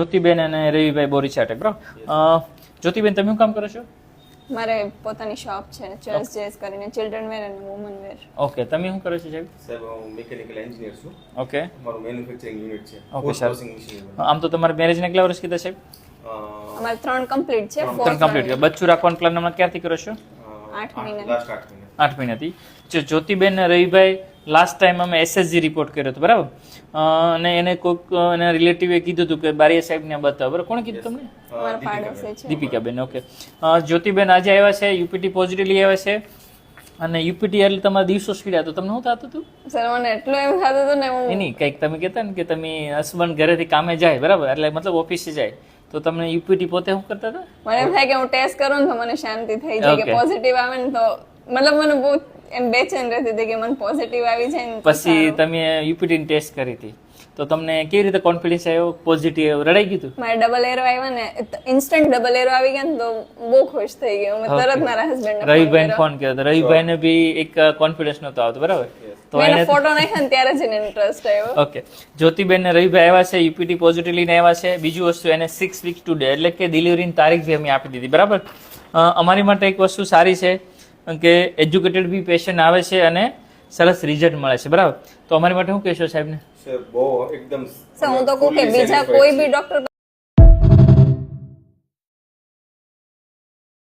જ્યોતિબેન અને રવિભાઈ બોરીચાટક બરાબર. જ્યોતિબેન તમે શું કામ કરો છો? મારે પોતાની શોપ છે ચર્ચ જેસ કરીને ચિલ્ડ્રન વેર અને વુમન વેર. ઓકે, તમે શું કરો છો સાહેબ? સાહેબ હું મિકેનિકલ એન્જિનિયર છું. ઓકે મારું મેન્યુફેક્ચરિંગ યુનિટ છે. Okay sir. Washing machine. આમ તો તમારે મેરેજને કેટલા વર્ષ કીધા સાહેબ? અમારે 3 કમ્પ્લીટ છે. ત્રણ કમ્પ્લીટ. બચ્ચું રાખવાનો પ્લાન હમણાં ક્યારથી કરો છો? 8 મહિના. લાસ્ટ 8 મહિના. 8 મહિનાથી. જો જ્યોતિબેન અને રવિભાઈ લાસ્ટ ટાઈમ અમે એસએસજી રિપોર્ટ કર્યો હતો બરાબર, અને એને કોઈક એના રિલેટિવે કીધું હતું કે બારીયા સાહેબને બતાવો બરાબર. કોણે કીધું તમને? અમારા પાડોશી છે. દીપિકાબેન. ઓકે. જ્યોતિબેન આજે આવ્યા છે, યુપીટી પોઝિટિવલી આવ્યા છે, અને યુપીટી એટલે તમારા દિવસો સ્પીડ તો તમને શું થતું હતું? સર મને એટલું એમ થતું હતું ને હું નહીં કંઈક તમે કહેતા ને કે તમે હસબન્ડ ઘરેથી કામે જાય બરાબર, એટલે મતલબ ઓફિસે જાય તો તમને યુપીટી પોતે શું કરતા હતા? મને એમ થાય કે હું ટેસ્ટ કરું ને તો મને શાંતિ થઈ જાય કે Okay. પોઝિટિવ આવે ને તો મતલબ મને બહુ એમ બેચેન રહેતી હતી કે મને પોઝિટિવ આવી જાય ને તો પછી સારું. તમે યુપીટી ટેસ્ટ કરી હતી તો તમને કેવી રીતે કોન્ફિડન્સ આવ્યો? પોઝિટિવ રડાઈ ગયું હતું? મારે ડબલ એરો આવ્યા ને ઇન્સ્ટન્ટ ડબલ એરો આવી ગયા ને તો બહુ ખુશ થઈ ગઈ હું. તરત મારા હસબન્ડ રવિભાઈને ફોન કર્યો તો રવિભાઈને બી એક કોન્ફિડન્સ નતો આવતો બરાબર, તો મેં એને ફોટો નાખ્યો ને ત્યારે જ એને ઇન્ટરેસ્ટ આવ્યો. ઓકે. જ્યોતિબેન ને રવિભાઈ આવ્યા છે, યુપીટી પોઝિટિવ લઈને આવ્યા છે. બીજું વસ્તુ એને 6 વીક ટુ ડે એટલે કે ડિલિવરીની તારીખ બી અમે આપી દીધી બરાબર. અમારી માટે એક વસ્તુ સારી છે કે એજ્યુકેટેડ બી પેશન્ટ આવે છે અને સરસ રિઝલ્ટ મળે છે બરાબર. તો અમારી માટે શું કહેશો સાહેબને? સાહેબ બહુ એકદમ સર હું તો કહું કે બીજા કોઈ બી ડોક્ટર